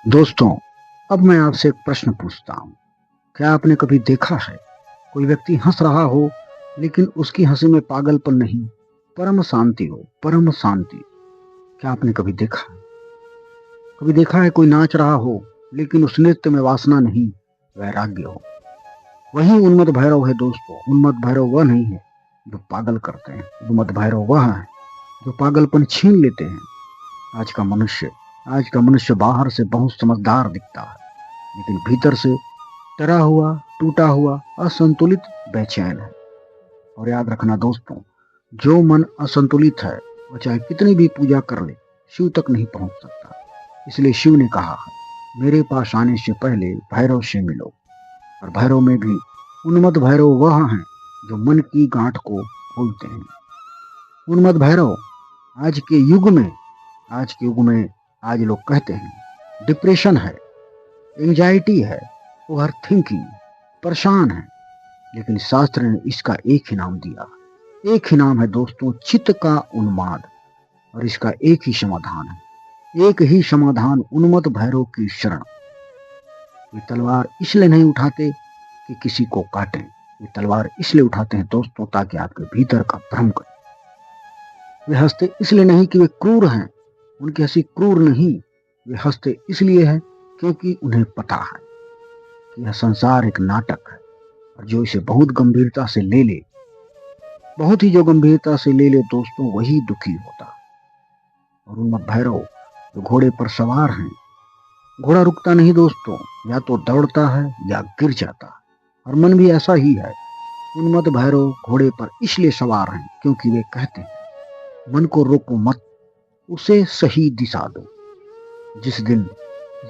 दोस्तों, अब मैं आपसे एक प्रश्न पूछता हूँ। क्या आपने कभी देखा है, कोई व्यक्ति हँस रहा हो, लेकिन उसकी हँसी में पागलपन नहीं, परम शांति हो, परम शांति। क्या आपने कभी देखा है? कभी देखा है कोई नाच रहा हो, लेकिन उस नृत्य में वासना नहीं, वैराग्य हो। वही उन्मत्त भैरव है दोस्तों। उन्मत्त भैरव वह नहीं है जो पागल करते हैं। उन्मत्त भैरव वह है जो पागलपन छीन लेते हैं। आज का मनुष्य आज का मनुष्य बाहर से बहुत समझदार दिखता है, लेकिन भीतर से डरा हुआ, टूटा हुआ, असंतुलित, बेचैन है। और याद रखना दोस्तों, जो मन असंतुलित है वह चाहे कितनी भी पूजा कर ले, शिव तक नहीं पहुंच सकता। इसलिए शिव ने कहा है, मेरे पास आने से पहले भैरव से मिलो। और भैरव में भी उन्मत्त भैरव वह हैं जो मन की गांठ को खोलते हैं। उन्मत्त भैरव आज के युग में आज के युग में आज लोग कहते हैं डिप्रेशन है, एंजाइटी है, ओवर थिंकिंग, परेशान है। लेकिन शास्त्र ने इसका एक ही नाम दिया। एक ही नाम है दोस्तों, चित्त का उन्माद। और इसका एक ही समाधान है, एक ही समाधान, उन्मत्त भैरव की शरण। वे तलवार इसलिए नहीं उठाते कि किसी को काटें, वे तलवार इसलिए उठाते हैं दोस्तों ताकि आपके भीतर का भ्रम करें। वे हंसते इसलिए नहीं कि वे क्रूर हैं, उनकी हंसी क्रूर नहीं। वे हंसते इसलिए है क्योंकि उन्हें पता है कि यह संसार एक नाटक है, और जो इसे बहुत गंभीरता से ले ले, बहुत ही जो गंभीरता से ले ले दोस्तों, वही दुखी होता है। और उन्मत्त भैरव जो घोड़े पर सवार हैं, घोड़ा रुकता नहीं दोस्तों, या तो दौड़ता है या गिर जाता है। और मन भी ऐसा ही है। उन्मत्त भैरव घोड़े पर इसलिए सवार हैं क्योंकि वे कहते हैं, मन को रोको मत, उसे सही दिशा दो। जिस दिन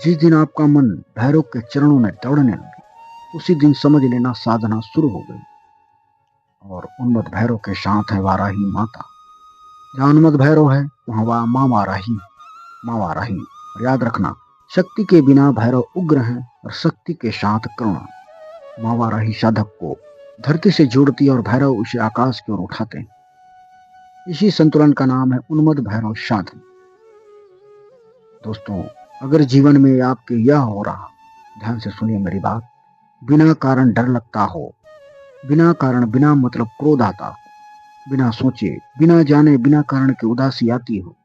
जिस दिन आपका मन भैरव के चरणों में दौड़ने लगे, उसी दिन समझ लेना साधना शुरू हो गई। और उन्मत्त भैरव के साथ है वाराही माता। जहाँ उन्मत्त भैरव है वहां वह माँ वाराही, माँ वाराही। और याद रखना, शक्ति के बिना भैरव उग्र हैं और शक्ति के साथ करुणा। माँ वाराही साधक को धरती से जोड़ती है और भैरव उसे आकाश की ओर उठाते हैं। इसी संतुलन का नाम है उन्मत्त भैरव साधन। दोस्तों, अगर जीवन में आपके यह हो रहा, ध्यान से सुनिए मेरी बात, बिना कारण डर लगता हो, बिना कारण बिना मतलब क्रोध आता हो, बिना सोचे बिना जाने बिना कारण की उदासी आती हो,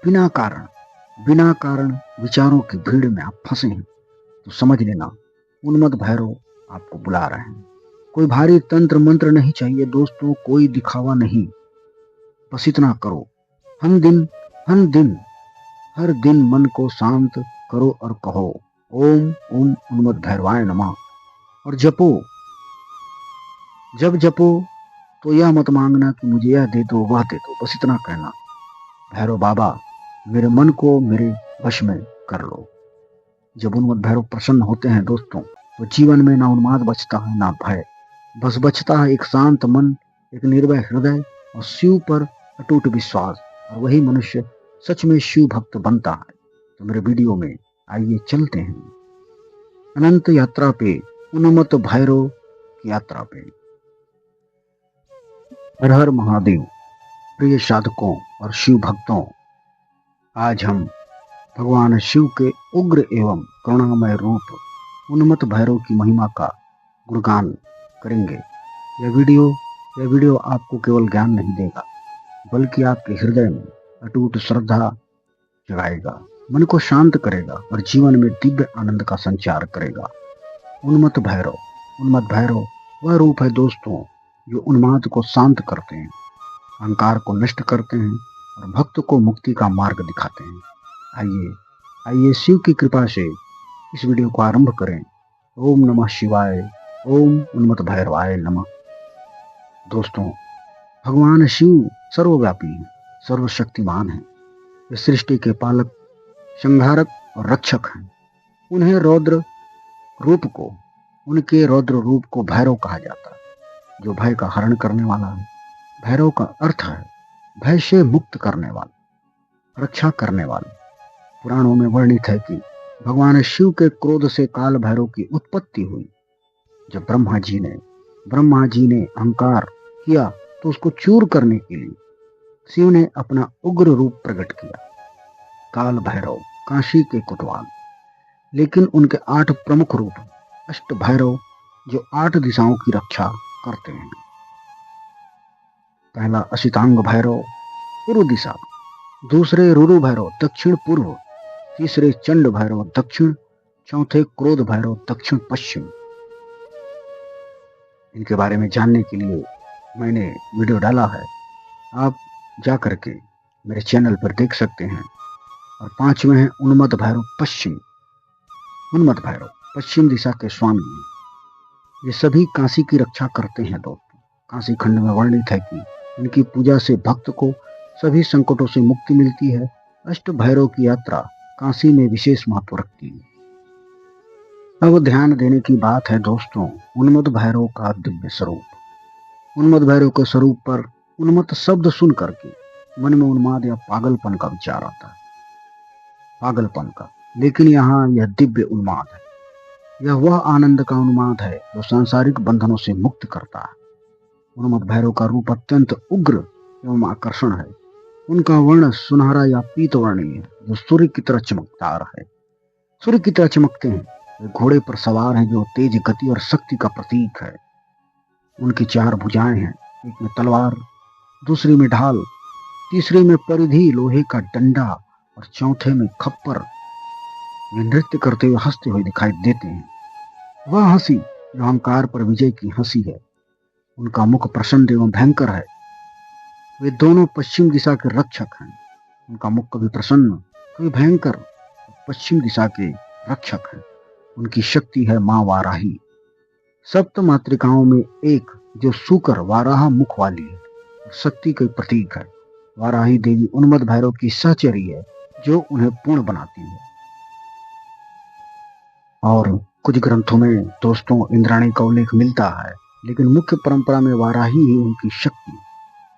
बिना कारण विचारों की भीड़ में आप फंसे हैं, तो समझ लेना उन्मत्त भैरव आपको बुला रहे हैं। कोई भारी तंत्र मंत्र नहीं चाहिए दोस्तों, कोई दिखावा नहीं। बस इतना करो, हर दिन हर दिन हर दिन मन को शांत करो और कहो ओम ओम उन्मत्त भैरवाय नमः। और जब जपो तो यह मत मांगना कि मुझे यह दे दो वह दे दो, बस इतना कहना, भैरव बाबा मेरे मन को मेरे वश में कर लो। जब उन्मत्त भैरव प्रसन्न होते हैं दोस्तों, तो जीवन में ना उन्माद बचता है ना भय, बस बचता है एक शांत मन, एक निर्भय हृदय और शिव पर अटूट विश्वास। और वही मनुष्य सच में शिव भक्त बनता है। तो मेरे वीडियो में आइए चलते हैं अनंत यात्रा पे, उन्मत्त भैरव की यात्रा पे। हर हर महादेव। प्रिय साधकों और शिव भक्तों, आज हम भगवान शिव के उग्र एवं करुणामय रूप उन्मत्त भैरव की महिमा का गुणगान करेंगे। यह वीडियो आपको केवल ज्ञान नहीं देगा, बल्कि आपके हृदय में अटूट श्रद्धा जगाएगा, मन को शांत करेगा और जीवन में दिव्य आनंद का संचार करेगा। उन्मत्त भैरव वह रूप है दोस्तों जो उन्माद को शांत करते हैं, अहंकार को नष्ट करते हैं और भक्त को मुक्ति का मार्ग दिखाते हैं। आइए शिव की कृपा से इस वीडियो को आरंभ करें। ओम नमः शिवाय, ओम उन्मत्त भैरवाय नमः। दोस्तों, भगवान शिव सर्वव्यापी हैं, सर्वशक्तिमान हैं। वे सृष्टि के पालक, संहारक और रक्षक हैं। उनके रौद्र रूप को भैरव कहा जाता है, जो भय का हरण करने वाला है। भैरव का अर्थ है भय से मुक्त करने वाला, रक्षा करने वाला। पुराणों में वर्णित है कि भगवान शिव के क्रोध से काल भैरव की उत्पत्ति हुई। जब ब्रह्मा जी ने अहंकार किया तो उसको चूर करने के लिए शिव ने अपना उग्र रूप प्रकट किया, काल भैरव। काशी के कोतवाल। लेकिन उनके 8 प्रमुख रूप अष्ट भैरव जो 8 दिशाओं की रक्षा करते हैं। पहला असितांग भैरव पूर्व दिशा, दूसरे रुरु भैरव दक्षिण पूर्व, तीसरे चंड भैरव दक्षिण, चौथे क्रोध भैरव दक्षिण पश्चिम। इनके बारे में जानने के लिए मैंने वीडियो डाला है, आप जा करके मेरे चैनल पर देख सकते हैं। और 5वें हैं उन्मत्त भैरव पश्चिम। उन्मत्त भैरव पश्चिम दिशा के स्वामी हैं। ये सभी काशी की रक्षा करते हैं दोस्तों। काशी खंड में वर्णित है कि इनकी पूजा से भक्त को सभी संकटों से मुक्ति मिलती है। अष्ट भैरव की यात्रा काशी में विशेष महत्व रखती है। अब ध्यान देने की बात है दोस्तों, उन्मत्त भैरव का दिव्य स्वरूप। उन्मत्त भैरव के स्वरूप पर उन्मत्त शब्द सुन करके मन में उन्माद या पागलपन का विचार आता है, पागलपन का। लेकिन यहाँ यह दिव्य उन्माद है। यह वह आनंद का उन्माद है जो सांसारिक बंधनों से मुक्त करता है। उन्मत्त भैरव का रूप अत्यंत उग्र एवं आकर्षण है। उनका वर्ण सुनहरा या पीत वर्णीय है जो सूर्य की तरह चमकदार है। सूर्य की तरह चमकते हैं। वे घोड़े पर सवार हैं जो तेज गति और शक्ति का प्रतीक है। उनकी 4 भुजाएं हैं, एक में तलवार, दूसरी में ढाल, तीसरे में परिधि लोहे का डंडा और चौथे में खप्पर। वे नृत्य करते हुए हंसते हुए दिखाई देते हैं। वह हंसी जो अहंकार पर विजय की हंसी है। उनका मुख प्रसन्न एवं भयंकर है। वे दोनों पश्चिम दिशा के रक्षक हैं। उनका मुख कभी प्रसन्न कभी भयंकर, पश्चिम दिशा के रक्षक हैं। उनकी शक्ति है मां वाराही, सप्त मातृकाओं में एक जो सूकर वाराह मुख वाली है, शक्ति का प्रतीक है। वाराही देवी उन्मत्त भैरव की सहचरी है जो उन्हें पूर्ण बनाती है। और कुछ ग्रंथों में दोस्तों इंद्राणी का उल्लेख मिलता है, लेकिन मुख्य परंपरा में वाराही ही उनकी शक्ति।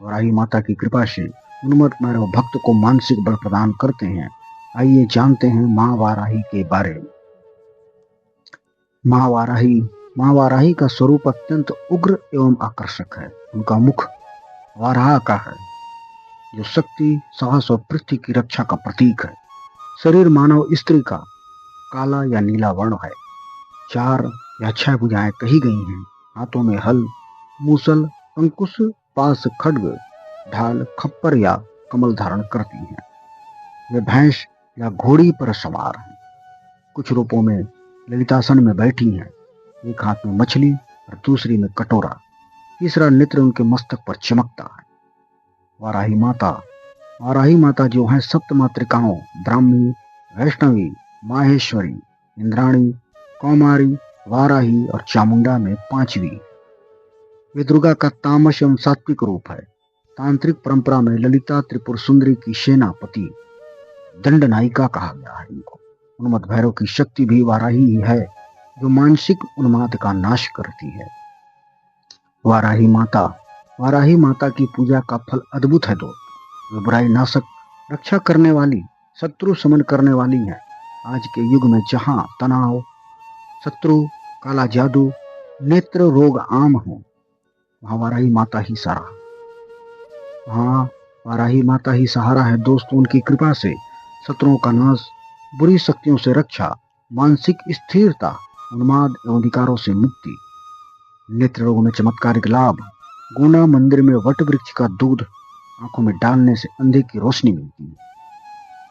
वाराही माता की कृपा से उन्मत्त भैरव भक्त को मानसिक बल प्रदान करते हैं। आइए जानते हैं मां वाराही के बारे में। मां वाराही का स्वरूप अत्यंत उग्र एवं आकर्षक है। उनका मुख वाराह का है जो शक्ति, साहस और पृथ्वी की रक्षा का प्रतीक है। शरीर मानव स्त्री का काला या नीला वर्ण है। 4 या 6 भुजाएं कही गई हैं। हाथों में हल, मूसल, अंकुश, पास खड्ग, ढाल, खप्पर या कमल धारण करती हैं। वे भैंस या घोड़ी पर सवार हैं। कुछ रूपों में ललितासन में बैठी हैं। एक हाथ में मछली और दूसरी में कटोरा। तीसरा नेत्र उनके मस्तक पर चमकता है। वाराही माता जो है सप्त मातृकाओं ब्राह्मी, वैष्णवी, माहेश्वरी, इंद्राणी, कौमारी, वाराही और चामुंडा में 5वीं। वे दुर्गा का तामस एवं सात्विक रूप है। तांत्रिक परंपरा में ललिता त्रिपुर सुंदरी की सेनापति दंड नायिका कहा गया है इनको। उन्मत्त भैरव की शक्ति भी वाराही ही है जो मानसिक उन्माद का नाश करती है। वाराही माता की पूजा का फल अद्भुत है दोस्त। वे बुराई नाशक, रक्षा करने वाली, शत्रु समन करने वाली है। आज के युग में जहां तनाव, शत्रु, काला जादू, नेत्र रोग आम हो, वहां वाराही माता ही सहारा है दोस्तों। उनकी कृपा से शत्रुओं का नाश, बुरी शक्तियों से रक्षा, मानसिक स्थिरता, उन्माद एवं विकारों से मुक्ति, नेत्र रोग में चमत्कारिक लाभ। गुना मंदिर में वट वृक्ष का दूध आंखों में डालने से अंधे की रोशनी मिलती है।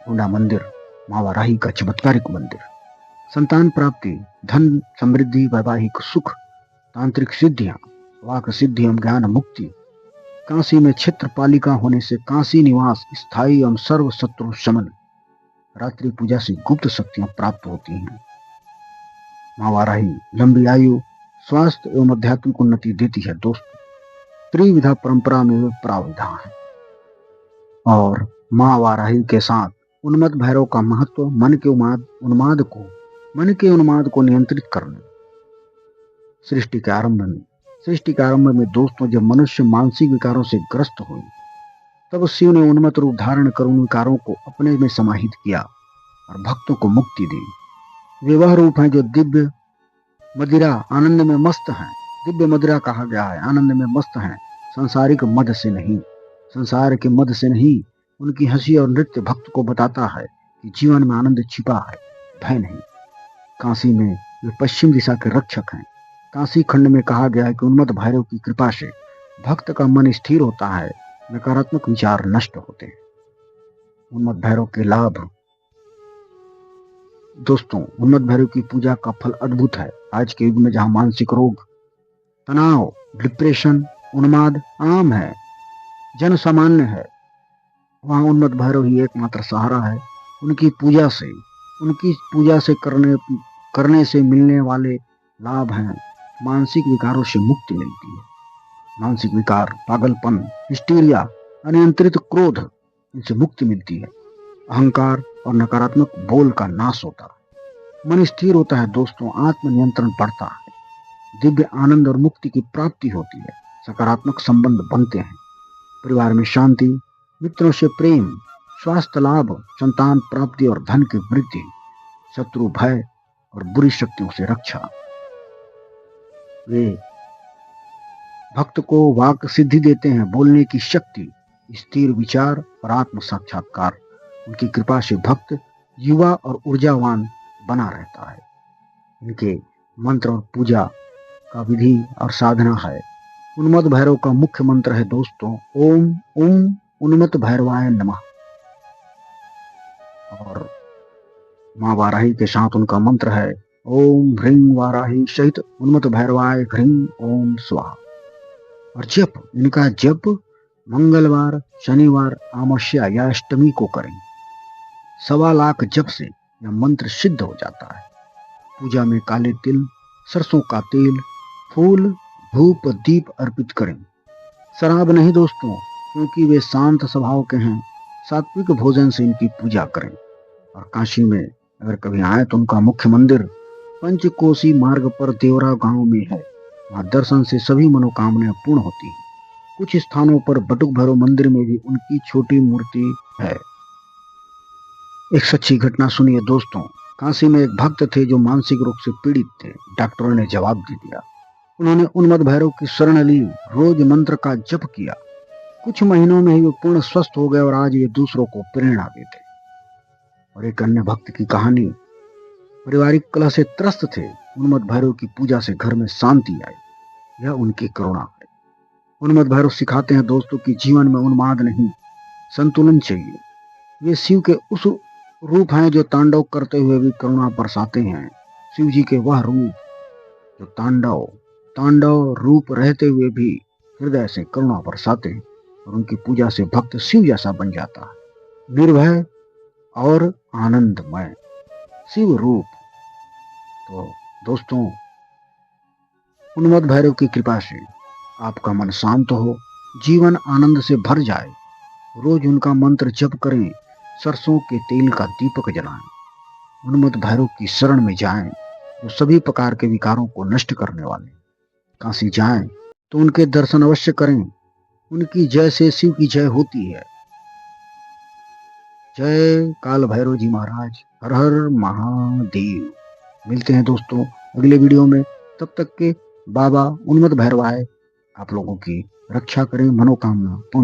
गुना मंदिर मां वाराही का चमत्कारिक मंदिर। संतान प्राप्ति, धन समृद्धि, वैवाहिक सुख, तांत्रिक सिद्धियां, वाक सिद्धि एवं ज्ञान मुक्ति। काशी में क्षेत्रपालिका होने से काशी निवास, स्थायी एवं सर्व शत्रु शमन। रात्रि पूजा से गुप्त शक्तियां प्राप्त होती हैं। मां वाराही लंबी आयु, स्वास्थ्य एवं आध्यात्मिक उन्नति देती है दोस्तों। त्रिविधा परंपरा में वे प्राविधान है। और मां वाराही के साथ उन्मत्त भैरव का महत्व मन के उन्माद को नियंत्रित करने। सृष्टि के आरंभ में दोस्तों जब मनुष्य मानसिक विकारों से ग्रस्त हुए, तब शिव ने उन्मत्त रूप धारण कर उन विकारों को अपने में समाहित किया और भक्तों को मुक्ति दी। वे वह रूप हैं जो दिव्य मदिरा आनंद में मस्त हैं। दिव्य मदिरा कहा गया है, आनंद में मस्त हैं, संसार के मद से नहीं। उनकी हंसी और नृत्य भक्त को बताता है कि जीवन में आनंद छिपा है, भय नहीं। काशी में वे पश्चिम दिशा के रक्षक हैं। काशी खंड में कहा गया है कि उन्मत्त भैरव की कृपा से भक्त का मन स्थिर होता है, नकारात्मक विचार नष्ट होते हैं। उन्मत्त भैरव के लाभ। दोस्तों, उन्मत्त भैरव की पूजा का फल अद्भुत है। आज के युग में जहां मानसिक रोग, तनाव, डिप्रेशन, उन्माद आम है, जन सामान्य है, वहां उन्मत्त भैरव ही एकमात्र सहारा है। उनकी पूजा से करने से मिलने वाले लाभ हैं। मानसिक विकारों से मुक्ति मिलती है। मानसिक विकार, पागलपन, हिस्टीरिया, अनियंत्रित क्रोध, इनसे मुक्ति मिलती है। अहंकार और नकारात्मक बोल का नाश होता है। मन स्थिर होता है दोस्तों, आत्मनियंत्रण बढ़ता है, दिव्य आनंद और मुक्ति की प्राप्ति होती है, सकारात्मक संबंध बनते हैं, परिवार में शांति, मित्रों से प्रेम, स्वास्थ्य लाभ, संतान प्राप्ति और धन की वृद्धि, शत्रु भय और बुरी शक्तियों से रक्षा। वे भक्त को वाक सिद्धि देते हैं, बोलने की शक्ति, स्थिर विचार और आत्म साक्षात्कार। उनकी कृपा से भक्त युवा और ऊर्जावान बना रहता है। इनके मंत्र और पूजा का विधि और साधना है। उन्मत्त भैरव का मुख्य मंत्र है दोस्तों, ओम उम उन्मत्त भैरवाय नमः। और मां वाराही के साथ उनका मंत्र है, ओम ह्रीं वाराही सहित उन्मत्त भैरवाय ह्रीं ओम स्वाहा। और इनका जप मंगलवार, शनिवार, अमावस्या या अष्टमी को करें। 1.25 लाख जप से यह मंत्र सिद्ध हो जाता है। पूजा में काले तिल, सरसों का तेल, फूल, धूप, दीप अर्पित करें। शराब नहीं दोस्तों, क्योंकि वे शांत स्वभाव के हैं। सात्विक भोजन से इनकी पूजा करें। और काशी में अगर कभी आए तो उनका मुख्य मंदिर पंचकोशी मार्ग पर देवरा गांव में है। वहां दर्शन से सभी मनोकामनाएं पूर्ण होती हैं। कुछ स्थानों पर बटुक भैरव मंदिर में भी उनकी छोटी मूर्ति है। एक सच्ची घटना सुनिए दोस्तों। काशी में एक भक्त थे जो मानसिक रोग से पीड़ित थे। डॉक्टरों ने जवाब दे दिया। उन्होंने उन्मत्त भैरव की शरण ली, रोज मंत्र का जप किया। कुछ महीनों में ही वो पूर्ण स्वस्थ हो गए और आज ये दूसरों को प्रेरणा देते। और एक अन्य भक्त की कहानी, पारिवारिक कलह से त्रस्त थे। उन्मत्त भैरव की पूजा से घर में शांति आई। यह उनकी करुणा है। उन्मत्त भैरव सिखाते हैं दोस्तों कि जीवन में उन्माद नहीं, संतुलन चाहिए। वे शिव के उस रूप हैं जो तांडव करते हुए भी करुणा बरसाते हैं। शिव जी के वह रूप जो तांडव रूप रहते हुए भी हृदय से करुणा बरसाते हैं। और उनकी पूजा से भक्त शिव जैसा बन जाता है, निर्भय और आनंदमय शिव रूप। तो दोस्तों, उन्मत्त भैरव की कृपा से आपका मन शांत हो, जीवन आनंद से भर जाए। रोज उनका मंत्र जप करें, सरसों के तेल का दीपक जलाएं। उन्मत्त भैरव की शरण में जाएं, जो सभी प्रकार के विकारों को नष्ट करने वाले। काशी जाएं तो उनके दर्शन अवश्य करें। उनकी जय से शिव की जय होती है। जय काल भैरव जी महाराज। हर हर महादेव। मिलते हैं दोस्तों अगले वीडियो में। तब तक के बाबा उन्मत्त भैरवाय आप लोगों की रक्षा करें, मनोकामना पूर्ण